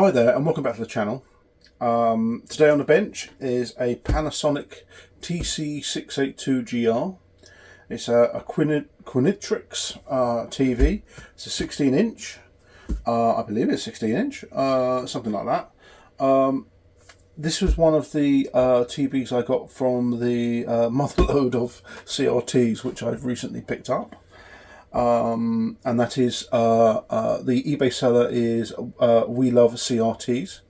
Hi there and welcome back to the channel. Today on the bench is a Panasonic TC682GR. It's a Quinitrix TV. It's a 16-inch. I believe it's 16-inch, something like that. This was one of the TVs I got from the motherload of CRTs which I've recently picked up. And that is the eBay seller is WeLoveCRTs,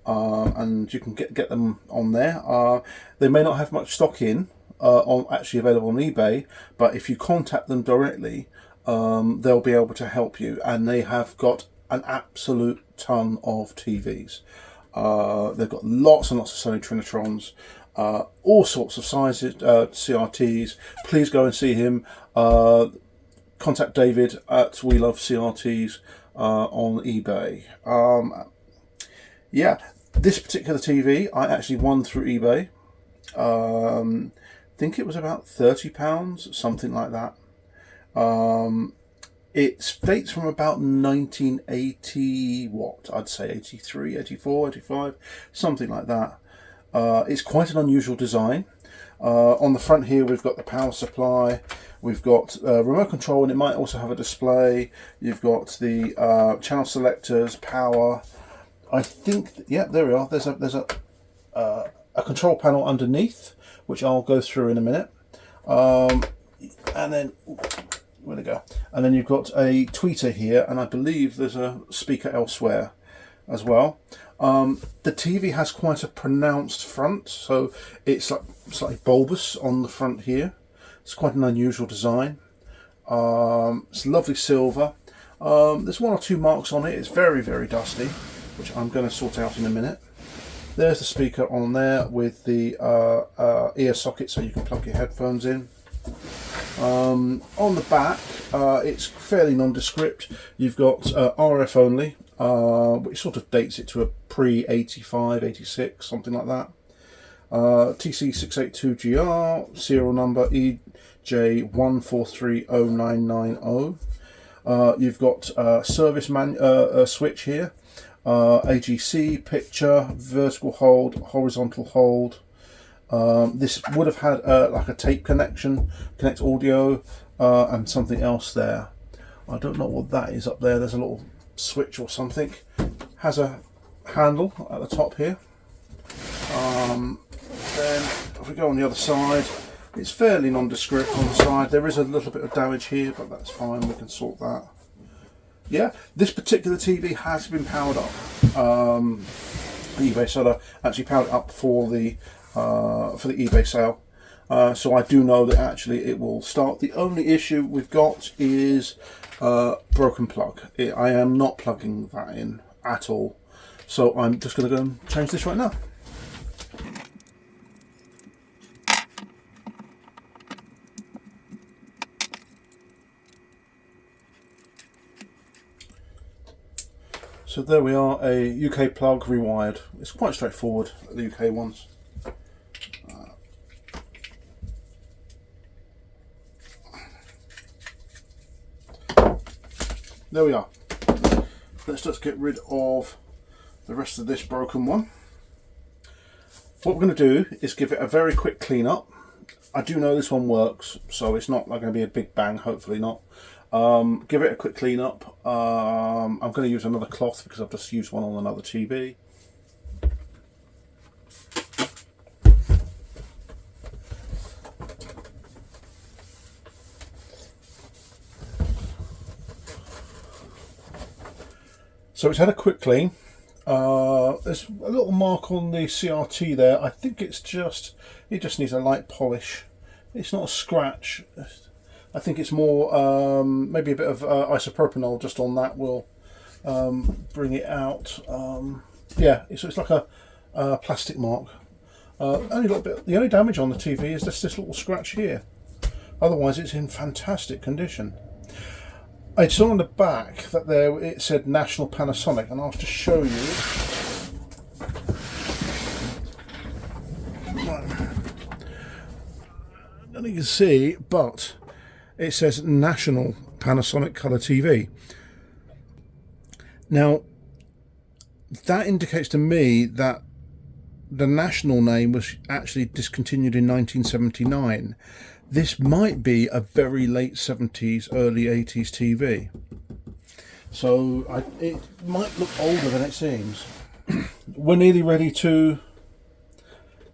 and you can get them on there. They may not have much stock in actually available on eBay, but if you contact them directly, they'll be able to help you, and they have got an absolute ton of TVs. They've got lots and lots of Sony Trinitrons, all sorts of sizes, CRTs. Please go and see him. Contact David at WeLoveCRTs on eBay. Yeah, this particular TV I actually won through eBay. I think it was about £30, something like that. It dates from about 1980, what, I'd say 83, 84, 85, something like that. It's quite an unusual design. On the front here we've got the power supply, we've got remote control, and it might also have a display. You've got the channel selectors, power. I think, yeah, there we are. There's a control panel underneath, which I'll go through in a minute. And then, where'd it go? And then you've got a tweeter here, and I believe there's a speaker elsewhere as well. The TV has quite a pronounced front, so it's like slightly bulbous on the front here. It's quite an unusual design. It's lovely silver. There's one or two marks on it. It's very, very dusty, which I'm going to sort out in a minute. There's the speaker on there with the ear socket, so you can plug your headphones in. On the back, it's fairly nondescript. You've got RF only, which sort of dates it to a pre-85, 86, something like that. TC682GR, serial number EJ1430990. You've got service switch here, AGC, picture, vertical hold, horizontal hold. This would have had like a tape connection, connect audio, and something else there. I don't know what that is up there. There's a little switch or something. Has a handle at the top here. Then if we go on the other side, it's fairly nondescript on the side. There is a little bit of damage here, but that's fine. We can sort that. Yeah, this particular TV has been powered up. The eBay seller actually powered it up for the eBay sale, so I do know that actually it will start. The only issue we've got is broken plug. I am not plugging that in at all, so I'm just going to go and change this right now. So there we are, a UK plug rewired. It's quite straightforward, the UK ones. There we are. Let's just get rid of the rest of this broken one. What we're going to do is give it a very quick clean up. I do know this one works, so it's not going to be a big bang, hopefully not. Give it a quick clean up. I'm going to use another cloth because I've just used one on another TV. So it's had a quick clean. There's a little mark on the CRT there. I think it just needs a light polish. It's not a scratch. I think it's more maybe a bit of isopropanol just on that will bring it out. Yeah, so it's like a plastic mark. Only a little bit. The only damage on the TV is just this little scratch here. Otherwise, it's in fantastic condition. I saw on the back that it said National Panasonic, and I'll just show you. I don't know if you can see, but it says National Panasonic Colour TV. Now, that indicates to me that the National name was actually discontinued in 1979. This might be a very late 70s, early 80s TV. So it might look older than it seems. We're nearly ready to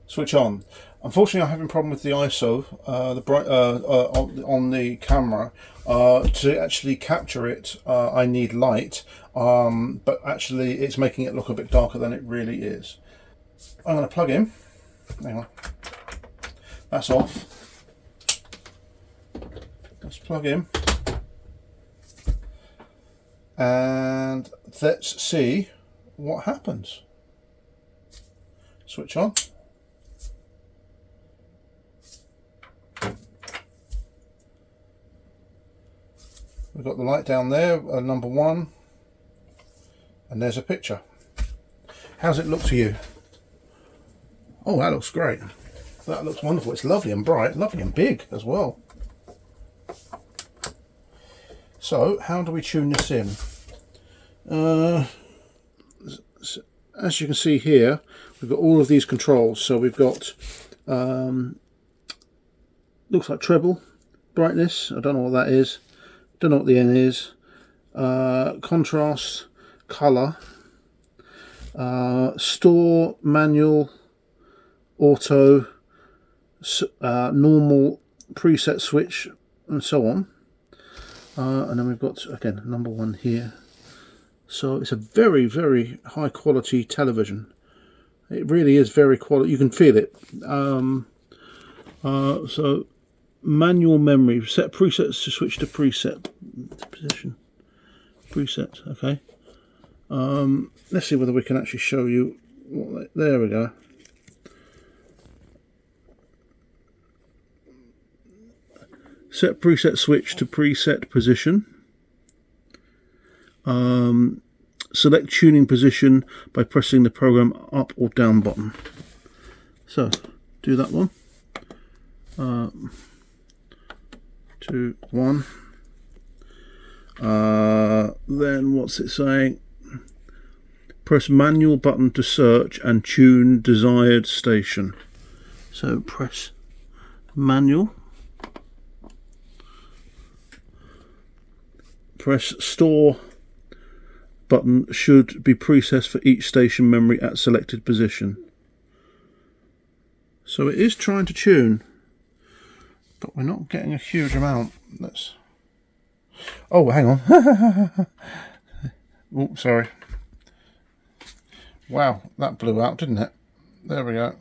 switch on. Unfortunately, I'm having a problem with the ISO, on the camera. To actually capture it, I need light, but actually it's making it look a bit darker than it really is. I'm going to plug in. Hang on. That's off. Let's plug in. And let's see what happens. Switch on. We've got the light down there, number 1, and there's a picture. How's it look to you? Oh, that looks great. That looks wonderful. It's lovely and bright, lovely and big as well. So, how do we tune this in? As you can see here, we've got all of these controls. So we've got, looks like treble, brightness, I don't know what that is, don't know what the N is, contrast, colour, store, manual, auto, normal, preset switch, and so on. And then we've got, again, number 1 here. So it's a very, very high quality television. It really is very quality. You can feel it. So manual memory, set presets to switch to preset position. Preset, okay. Let's see whether we can actually show you. There we go. Set preset switch to preset position. Select tuning position by pressing the program up or down button. So, do that one. 2, 1. Then what's it saying? Press manual button to search and tune desired station. So press manual. Press store button should be preset for each station memory at selected position. So it is trying to tune, but we're not getting a huge amount. Let's. Oh, hang on. Oh, sorry. Wow, that blew out, didn't it? There we go.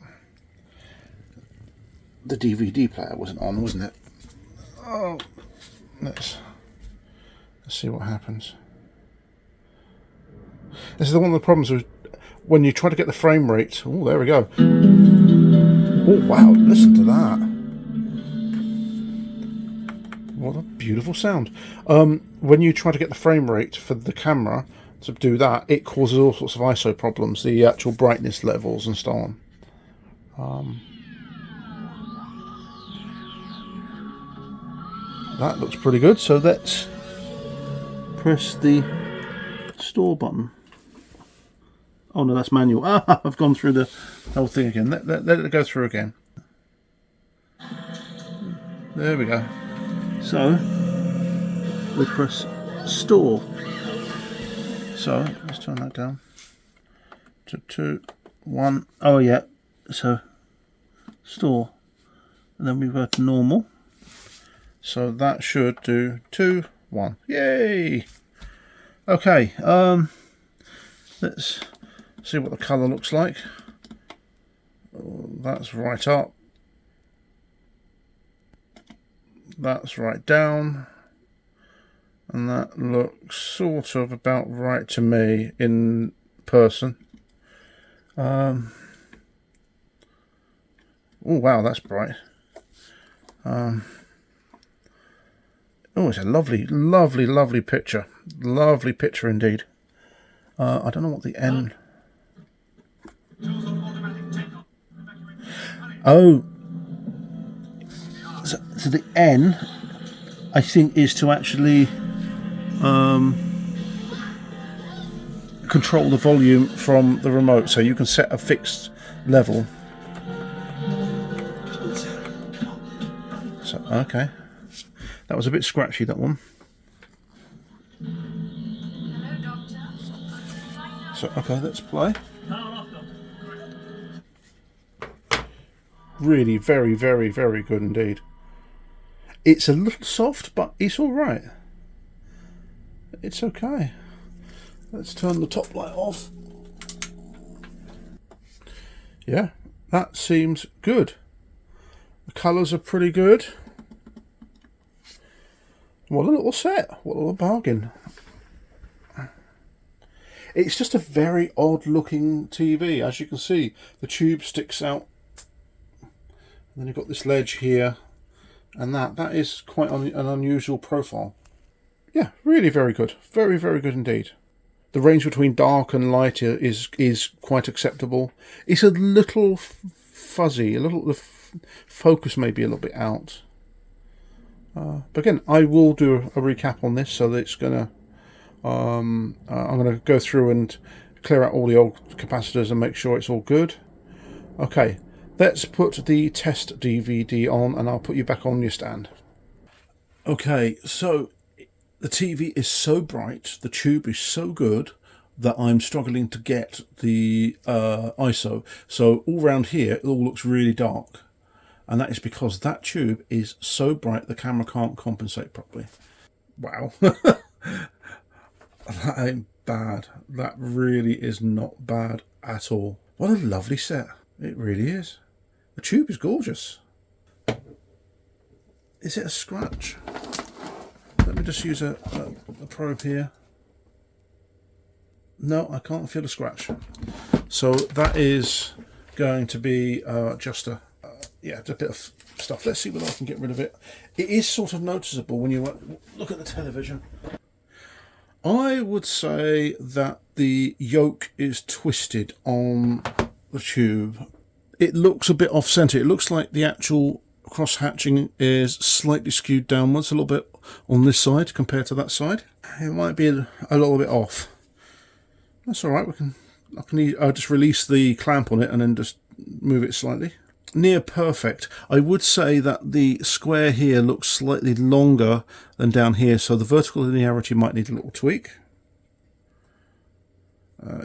The DVD player wasn't on, wasn't it? Oh, let's see what happens. This is one of the problems with when you try to get the frame rate. Oh, there we go. Oh, wow, listen to that. What a beautiful sound. When you try to get the frame rate for the camera to do that, it causes all sorts of ISO problems, the actual brightness levels and so on. That looks pretty good, so let's press the store button. Oh no, that's manual. Ah, I've gone through the whole thing again. Let it go through again. There we go. So we press store. So let's turn that down to 2, 1. Oh yeah. So store, and then we go to normal. So that should do 2, 1. Yay! Okay. Let's see what the colour looks like. Oh, that's right up. That's right down. And that looks sort of about right to me in person. Oh wow, that's bright. Oh, it's a lovely, lovely, lovely picture. Lovely picture indeed. I don't know what the N... Oh, so the N, I think, is to actually control the volume from the remote, so you can set a fixed level. So, okay, that was a bit scratchy, that one. So, okay, let's play. Really very, very, very good indeed. It's a little soft, but it's all right. It's okay. Let's turn the top light off. Yeah, that seems good. The colours are pretty good. What a little set. What a little bargain. It's just a very odd looking TV. As you can see, the tube sticks out. And then you've got this ledge here. And that is quite an unusual profile. Yeah, really very good. Very, very good indeed. The range between dark and light is quite acceptable. It's a little fuzzy. The focus may be a little bit out. But again, I will do a recap on this, so that it's gonna. I'm gonna go through and clear out all the old capacitors and make sure it's all good. Okay, let's put the test DVD on, and I'll put you back on your stand. Okay, so the TV is so bright, the tube is so good that I'm struggling to get the ISO. So all around here, it all looks really dark. And that is because that tube is so bright the camera can't compensate properly. Wow. That ain't bad. That really is not bad at all. What a lovely set. It really is. The tube is gorgeous. Is it a scratch? Let me just use a probe here. No, I can't feel a scratch. So that is going to be just a bit of stuff. Let's see whether I can get rid of it. It is sort of noticeable when you look at the television. I would say that the yoke is twisted on the tube. It looks a bit off-center. It looks like the actual cross-hatching is slightly skewed downwards a little bit on this side compared to that side. It might be a little bit off. That's all right. I'll just release the clamp on it and then just move it slightly. Near perfect. I would say that the square here looks slightly longer than down here, so the vertical linearity might need a little tweak.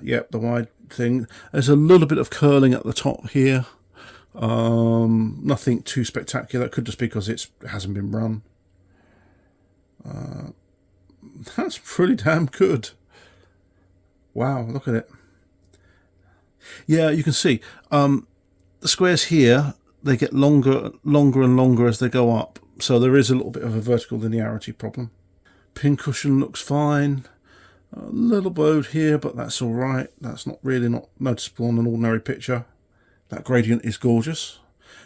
Yep, the wide thing. There's a little bit of curling at the top here. Nothing too spectacular. It could just be because it hasn't been run. That's pretty damn good. Wow, look at it. Yeah, you can see. The squares here, they get longer and longer as they go up. So there is a little bit of a vertical linearity problem. Pincushion looks fine. A little bowed here, but that's all right. That's not noticeable on an ordinary picture. That gradient is gorgeous.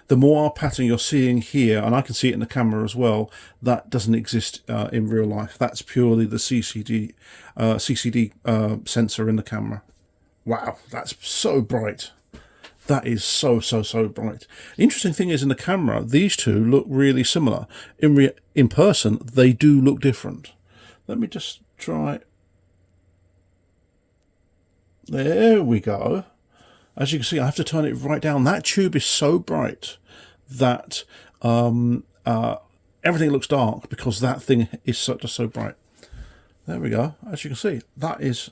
The moire pattern you're seeing here, and I can see it in the camera as well, that doesn't exist in real life. That's purely the CCD sensor in the camera. Wow, that's so bright. That is so bright. The interesting thing is, in the camera, these two look really similar. In person, they do look different. Let me just try. There we go. As you can see, I have to turn it right down. That tube is so bright that everything looks dark because that thing is just so bright. There we go. As you can see, that is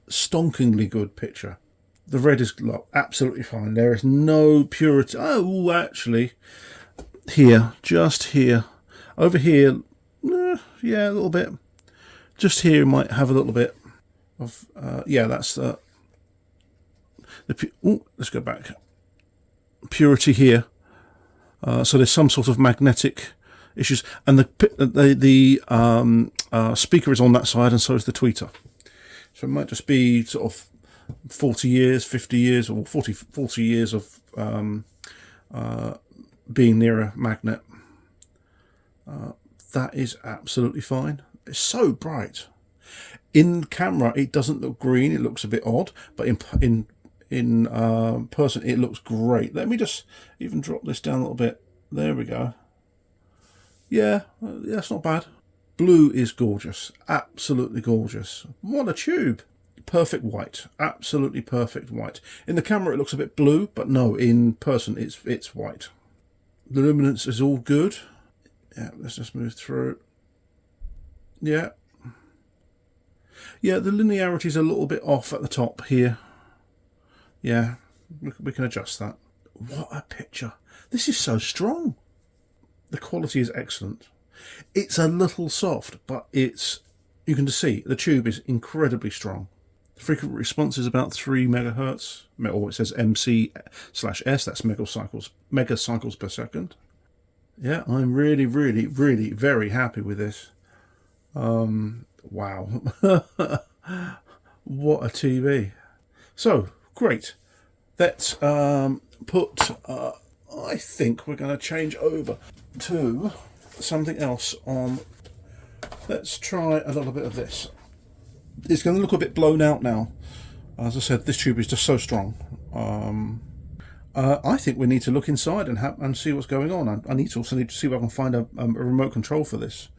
stonkingly good picture. The red is absolutely fine. There is no purity. Oh, actually, here, just here, over here, yeah, a little bit. Just here might have a little bit of, yeah, that's let's go back. Purity here. So there's some sort of magnetic issues, and the speaker is on that side, and so is the tweeter. So it might just be sort of 40 years, 50 years, or 40 years of being near a magnet. That is absolutely fine. It's so bright. In camera, it doesn't look green. It looks a bit odd, but in person, it looks great. Let me just even drop this down a little bit. There we go. Yeah, that's not bad. Blue is gorgeous. Absolutely gorgeous. What a tube. perfect white, absolutely perfect white. In the camera it looks a bit blue, but no, in person it's white. The luminance is all good. Yeah, let's just move through. Yeah, the linearity is a little bit off at the top here. Yeah, we can adjust that. What a picture. This is so strong. The quality is excellent. It's a little soft, but you can just see the tube is incredibly strong. The frequent response is about 3 megahertz, or it says MC/S, that's megacycles per second. Yeah, I'm really, really, really very happy with this. Wow. What a TV. So, great. Let's put, I think we're going to change over to something else on. Let's try a little bit of this. It's going to look a bit blown out now. As I said, this tube is just so strong. I think we need to look inside and see what's going on. I need to see if I can find a remote control for this.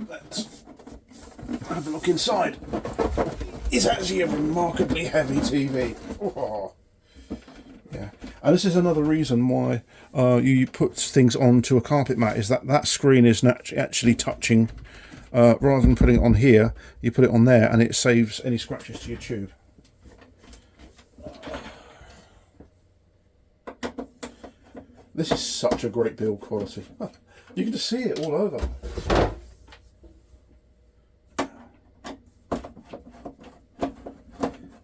Let's have a look inside. It's actually a remarkably heavy TV. Oh. Yeah, and this is another reason why you put things onto a carpet mat, is that screen is actually touching, rather than putting it on here, you put it on there and it saves any scratches to your tube. This is such a great build quality. You can just see it all over.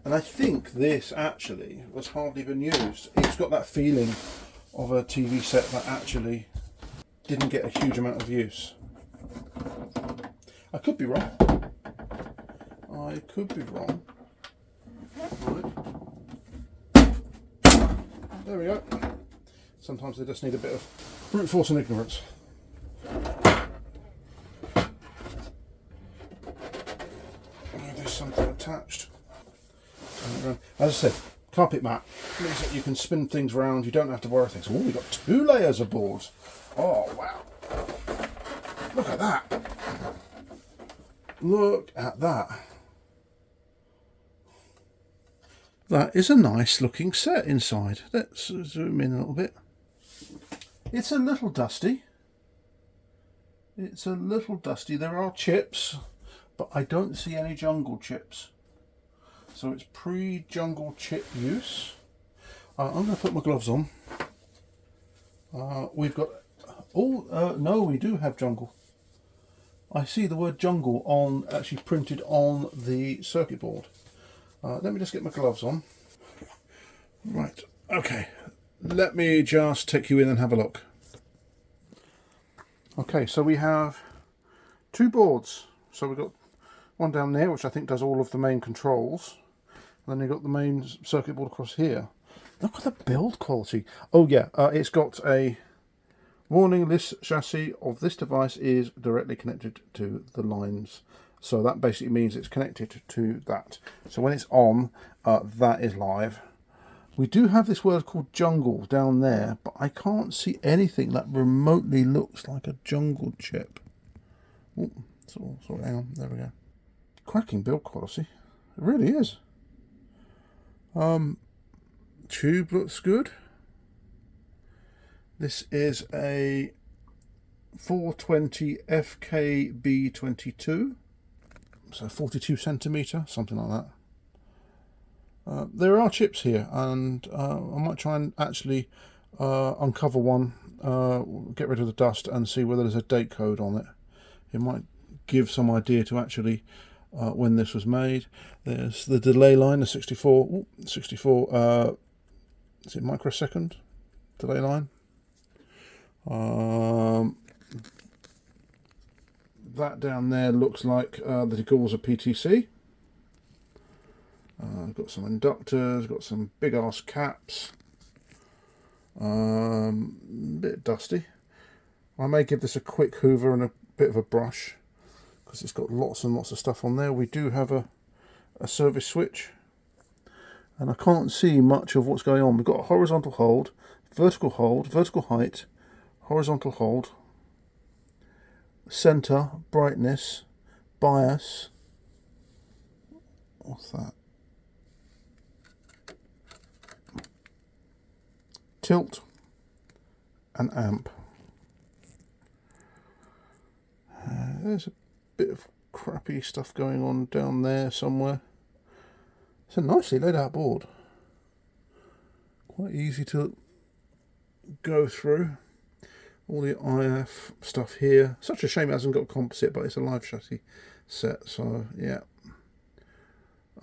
And I think this actually was hardly been used. It's got that feeling of a TV set that actually didn't get a huge amount of use. I could be wrong. I could be wrong. Right. There we go. Sometimes they just need a bit of brute force and ignorance. There's something attached. As I said, carpet mat means that you can spin things around, you don't have to worry things. Oh, we've got 2 layers of boards. Oh, wow. Look at that. Look at that. That is a nice looking set inside. Let's zoom in a little bit. It's a little dusty. It's a little dusty. There are chips, but I don't see any jungle chips. So it's pre-jungle chip use. I'm going to put my gloves on. We've got... no, we do have jungle. I see the word jungle actually printed on the circuit board. Let me just get my gloves on. Right, okay. Let me just take you in and have a look. Okay, so we have 2 boards. So we've got one down there, which I think does all of the main controls. And then you've got the main circuit board across here. Look at the build quality. Oh yeah, it's got a warning: this chassis of this device is directly connected to the lines. So that basically means it's connected to that. So when it's on, that is live. We do have this word called jungle down there, but I can't see anything that remotely looks like a jungle chip. Oh, sorry, hang on, there we go. Cracking build quality. It really is. Tube looks good. This is a 420 FKB22, so 42 centimetre, something like that. There are chips here, and I might try and actually uncover one, get rid of the dust, and see whether there's a date code on it. It might give some idea to actually when this was made. There's the delay line, the 64, is it microsecond delay line? That down there looks like the DeGauls of PTC. Got some inductors, got some big ass caps. Bit dusty. I may give this a quick hoover and a bit of a brush, because it's got lots and lots of stuff on there. We do have a service switch. and I can't see much of what's going on. We've got a horizontal hold, vertical height, horizontal hold, center, brightness, bias. What's that? Tilt and amp. There's a bit of crappy stuff going on down there somewhere. It's a nicely laid out board. Quite easy to go through. All the IF stuff here. Such a shame it hasn't got a composite, but it's a live chassis set, so yeah.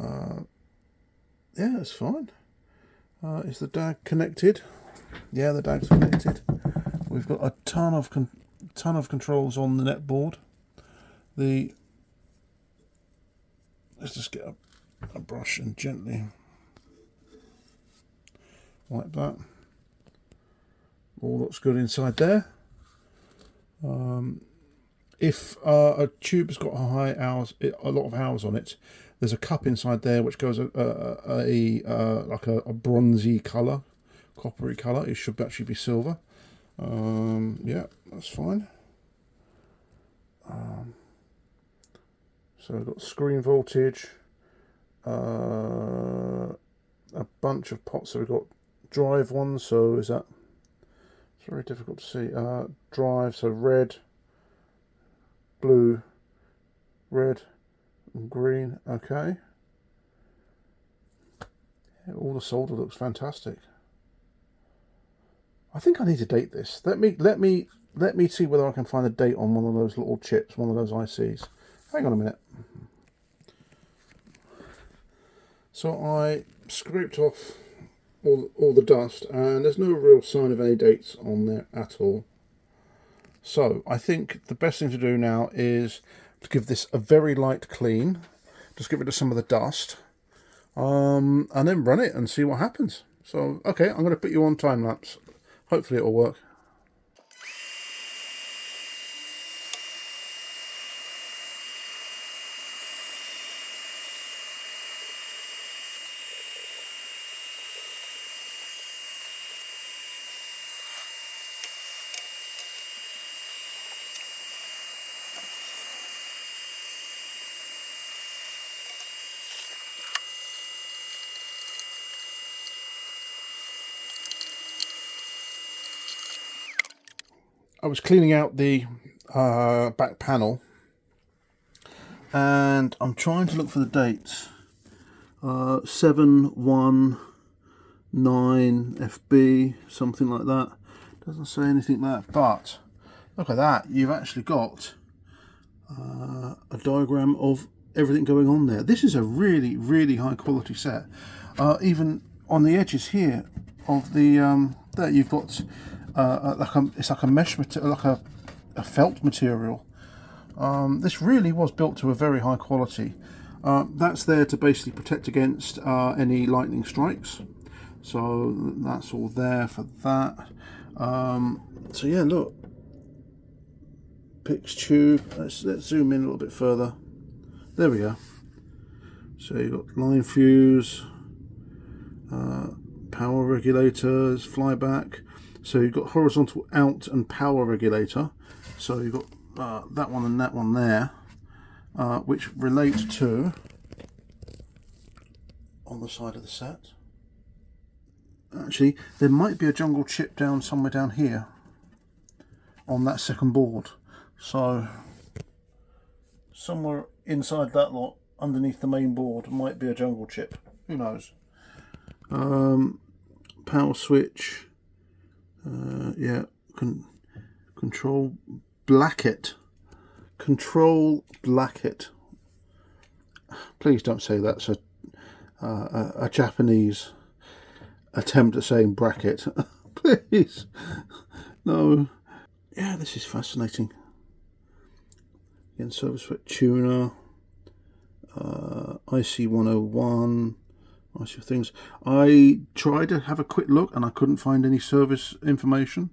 Yeah, it's fine. Is the DAG connected? Yeah, the DAG's connected. We've got a ton of controls on the net board. Let's just get a brush and gently wipe that. All looks good inside there. If a tube's got a lot of hours on it, there's a cup inside there which goes like a bronzy colour, coppery colour. It should actually be silver. Yeah, that's fine. So we've got screen voltage, a bunch of pots. So we've got drive ones. So is that? It's very difficult to see. Drive. So red, blue, red, and green. Okay. Yeah, all the solder looks fantastic. I think I need to date this. Let me see whether I can find a date on one of those little chips, one of those ICs. Hang on a minute. So I scraped off all the dust, and there's no real sign of any dates on there at all. So I think the best thing to do now is to give this a very light clean. Just get rid of some of the dust, and then run it and see what happens. So okay, I'm going to put you on time lapse. Hopefully it'll work. I was cleaning out the back panel, and I'm trying to look for the dates. 719 FB, something like that. Doesn't say anything like that, but look at that. You've actually got a diagram of everything going on there. This is a really, really high quality set. Even on the edges here of the there, you've got it's like a mesh material, like a felt material. This really was built to a very high quality. That's there to basically protect against any lightning strikes. So that's all there for that. So yeah, look, PIX tube. Let's zoom in a little bit further. There we go. So you've got line fuse, power regulators, flyback. So you've got horizontal out and power regulator. So you've got that one and that one there, which relate to on the side of the set. Actually, there might be a jungle chip down somewhere down here on that second board. So somewhere inside that lot, underneath the main board, might be a jungle chip. Who knows? Power switch. Yeah, control bracket. Control bracket. Please don't say that's a Japanese attempt at saying bracket. Please. No. Yeah, this is fascinating. Again, service for tuner. IC 101. Nice things. I tried to have a quick look and I couldn't find any service information.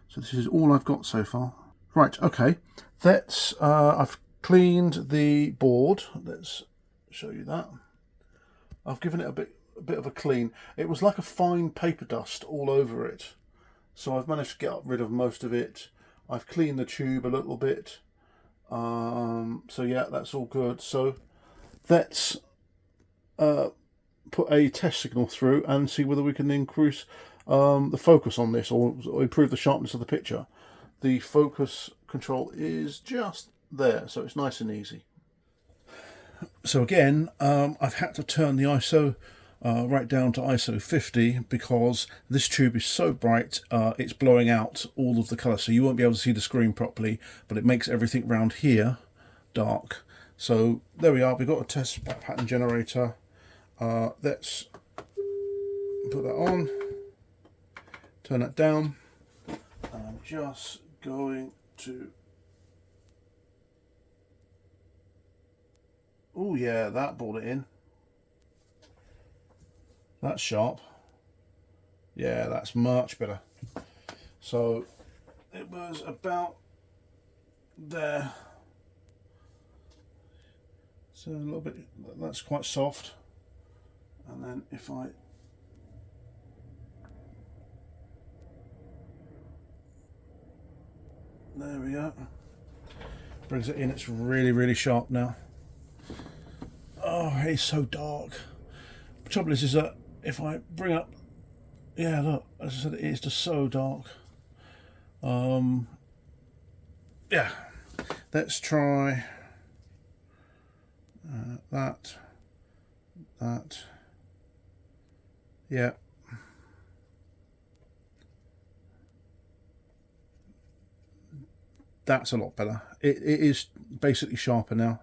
So this is all I've got so far. Right, okay. That's I've cleaned the board. Let's show you that. I've given it a bit a bit of a clean. It was like a fine paper dust all over it. So I've managed to get rid of most of it. I've cleaned the tube a little bit. So yeah, that's all good. So let's put a test signal through and see whether we can increase the focus on this or improve the sharpness of the picture. The focus control is just there, so it's nice and easy. So again, I've had to turn the ISO right down to ISO 50 because this tube is so bright, it's blowing out all of the colour, so you won't be able to see the screen properly, but it makes everything around here dark. So there we are, we've got a test pattern generator. Let's put that on, turn that down, and I'm just going to... Oh yeah, that brought it in. That's sharp. Yeah, that's much better. So it was about there. So a little bit, that's quite soft. And then if I... There we go. Brings it in, it's really, really sharp now. Oh, it's so dark. The trouble is that if I bring up, yeah, look, as I said, it is just so dark. Yeah, let's try that. Yeah. That's a lot better. It is basically sharper now.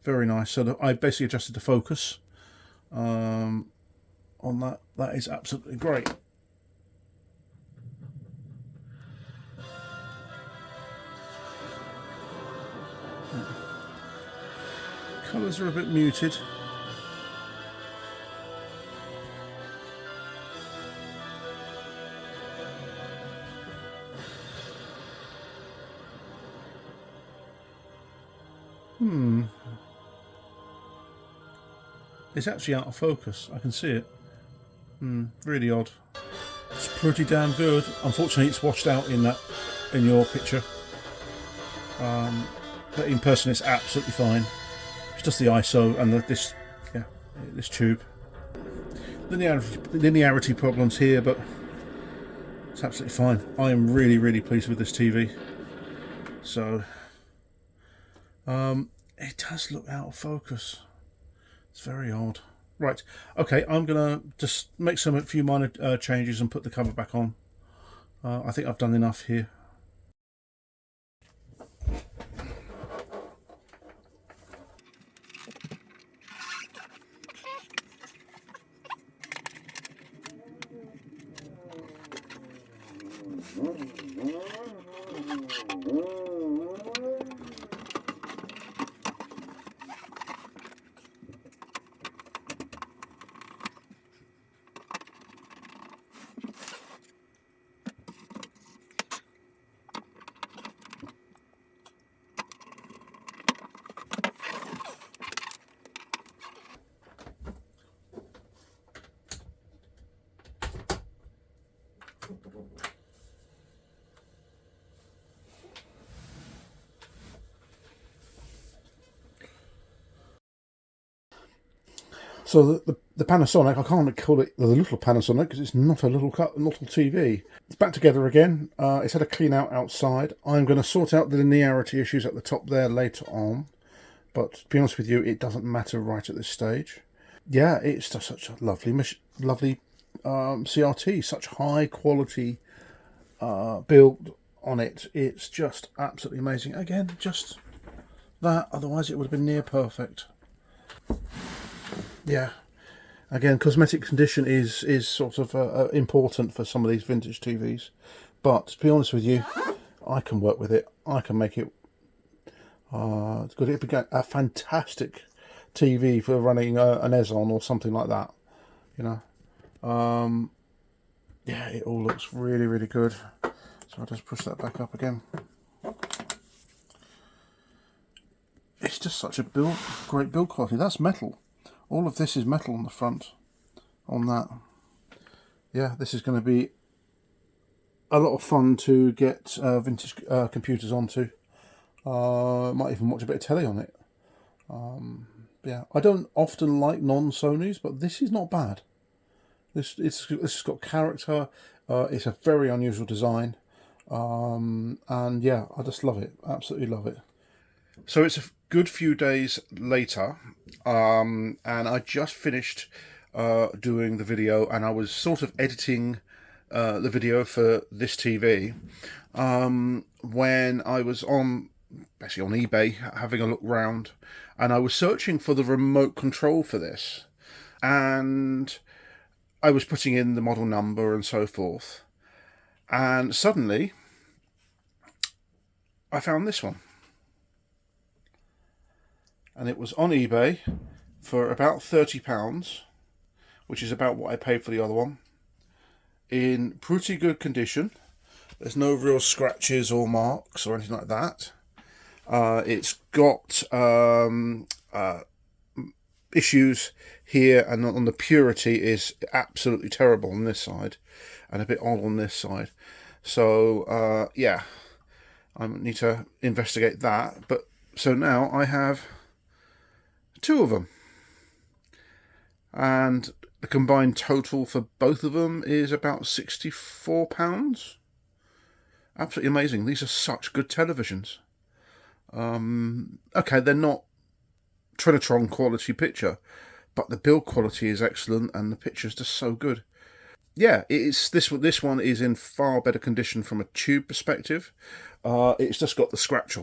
Very nice. So I basically adjusted the focus on that. That is absolutely great. Colours are a bit muted. It's actually out of focus. I can see it. Really odd. It's pretty damn good. Unfortunately, it's washed out in your picture. But in person, it's absolutely fine. It's just the ISO and this tube. Linearity problems here, but it's absolutely fine. I am really, really pleased with this TV. So it does look out of focus. It's very odd. Right, okay, I'm gonna just make a few minor changes and put the cover back on. I think I've done enough here. So the Panasonic, I can't call it the little Panasonic because it's not a little TV. It's back together again. It's had a clean out outside. I'm going to sort out the linearity issues at the top there later on. But to be honest with you, it doesn't matter right at this stage. Yeah, it's just such a lovely CRT. Such high quality build on it. It's just absolutely amazing. Again, just that. Otherwise, it would have been near perfect. Yeah, again, cosmetic condition is sort of important for some of these vintage TVs, but to be honest with you, I can work with it. I can make it it's good. It'd be a fantastic TV for running an Ezon or something like that, you know. Yeah, it all looks really, really good. So I'll just push that back up again. It's just such a great build quality. That's metal. All of this is metal on the front. on that. Yeah, this is going to be a lot of fun to get vintage computers onto. Might even watch a bit of telly on it. Yeah, I don't often like non-Sonys, but this is not bad. This has got character. It's a very unusual design, and yeah, I just love it. Absolutely love it. So it's a good few days later, and I just finished doing the video, and I was sort of editing the video for this TV when I was basically on eBay having a look round, and I was searching for the remote control for this, and I was putting in the model number and so forth, and suddenly I found this one, and it was on eBay for about £30, which is about what I paid for the other one, in pretty good condition. There's no real scratches or marks or anything like that. It's got issues here, and on the purity is absolutely terrible on this side and a bit odd on this side. So yeah, I need to investigate that. But so now I have two of them, and the combined total for both of them is about £64. Absolutely amazing. These are such good televisions. Okay, they're not Trinitron quality picture, but the build quality is excellent and the picture's just so good. Yeah, this one is in far better condition from a tube perspective. It's just got the scratch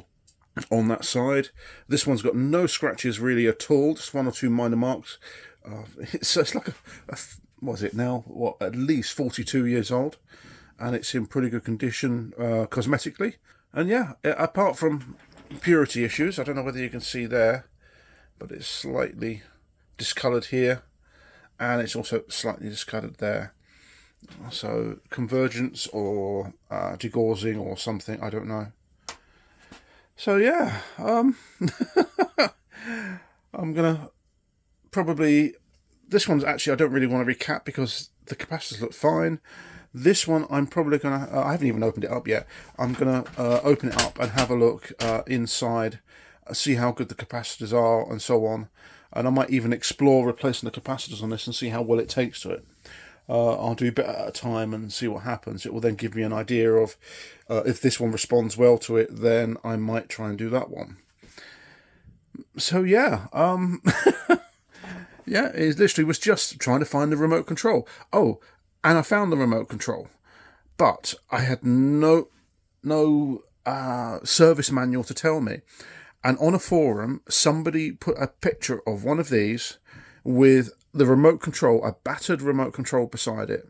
on that side. This one's got no scratches really at all, just one or two minor marks. It's like what is it now? What, at least 42 years old, and it's in pretty good condition cosmetically. And yeah, apart from purity issues, I don't know whether you can see there, but it's slightly discoloured here, and it's also slightly discoloured there. So convergence or degaussing or something, I don't know. So yeah, I'm gonna probably, this one's actually, I don't really want to recap because the capacitors look fine. This one I'm probably gonna, I haven't even opened it up yet. I'm gonna open it up and have a look inside, see how good the capacitors are and so on. And I might even explore replacing the capacitors on this and see how well it takes to it. I'll do a bit at a time and see what happens. It will then give me an idea of if this one responds well to it, then I might try and do that one. So yeah, yeah, it literally was just trying to find the remote control. Oh, and I found the remote control, but I had no service manual to tell me. And on a forum, somebody put a picture of one of these with the remote control, a battered remote control beside it.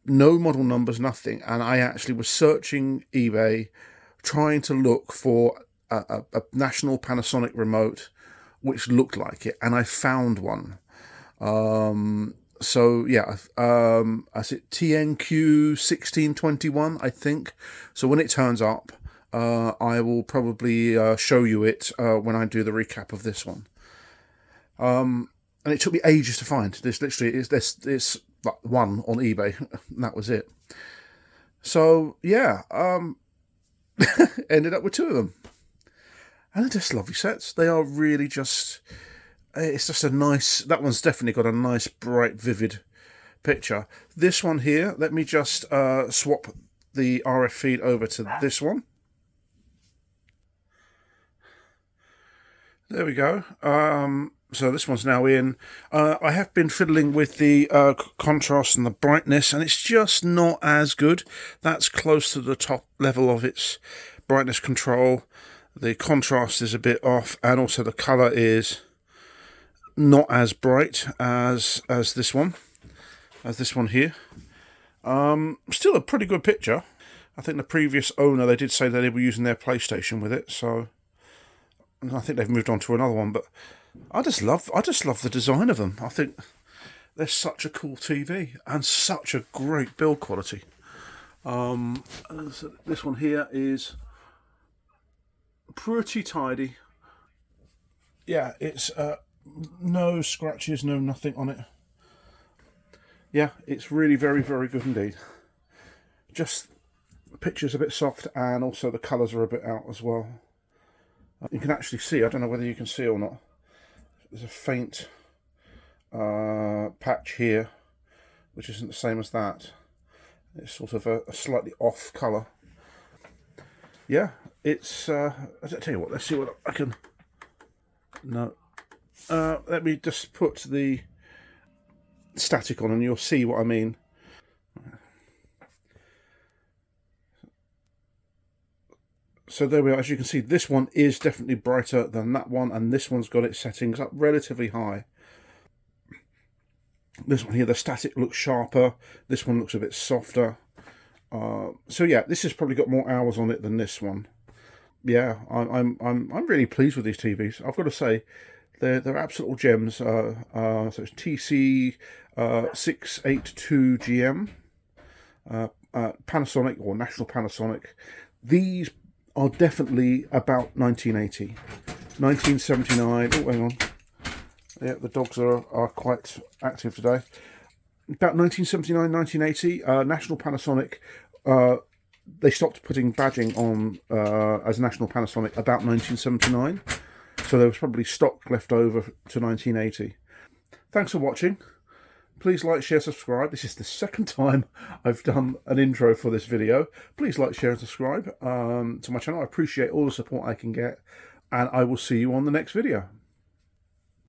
No model numbers, nothing. And I actually was searching eBay, trying to look for a National Panasonic remote which looked like it, and I found one. So yeah, is it TNQ 1621, I think. So when it turns up, I will probably show you it when I do the recap of this one. And it took me ages to find. This literally is this like one on eBay, and that was it. So yeah, ended up with two of them, and they're just lovely sets. They are really just. It's just a nice. That one's definitely got a nice, bright, vivid picture. This one here. Let me just swap the RF feed over to this one. There we go. So this one's now in. I have been fiddling with the contrast and the brightness, and it's just not as good. That's close to the top level of its brightness control. The contrast is a bit off, and also the colour is not as bright as this one here. Still a pretty good picture. I think the previous owner, they did say that they were using their PlayStation with it, so I think they've moved on to another one. But I just love the design of them. I think they're such a cool TV and such a great build quality. So this one here is pretty tidy. yeah, it's no scratches, no nothing on it. Yeah, it's really very, very good indeed. Just the picture's a bit soft, and also the colours are a bit out as well. You can actually see, I don't know whether you can see or not, there's a faint patch here, which isn't the same as that. It's sort of a slightly off colour. Yeah, it's, I'll tell you what, let's see what I can, no. Let me just put the static on and you'll see what I mean. So there we are. As you can see, this one is definitely brighter than that one, and this one's got its settings up relatively high. This one here, the static looks sharper. This one looks a bit softer. So yeah, this has probably got more hours on it than this one. Yeah, I'm really pleased with these TVs. I've got to say, they're absolute gems. So it's TC 682GM, Panasonic or National Panasonic. These are definitely about 1980, 1979. Oh, hang on. Yeah, the dogs are quite active today. About 1979, 1980, National Panasonic, they stopped putting badging on as National Panasonic about 1979. So there was probably stock left over to 1980. Thanks for watching. Please like, share, subscribe. This is the second time I've done an intro for this video. Please like, share and subscribe to my channel. I appreciate all the support I can get. And I will see you on the next video.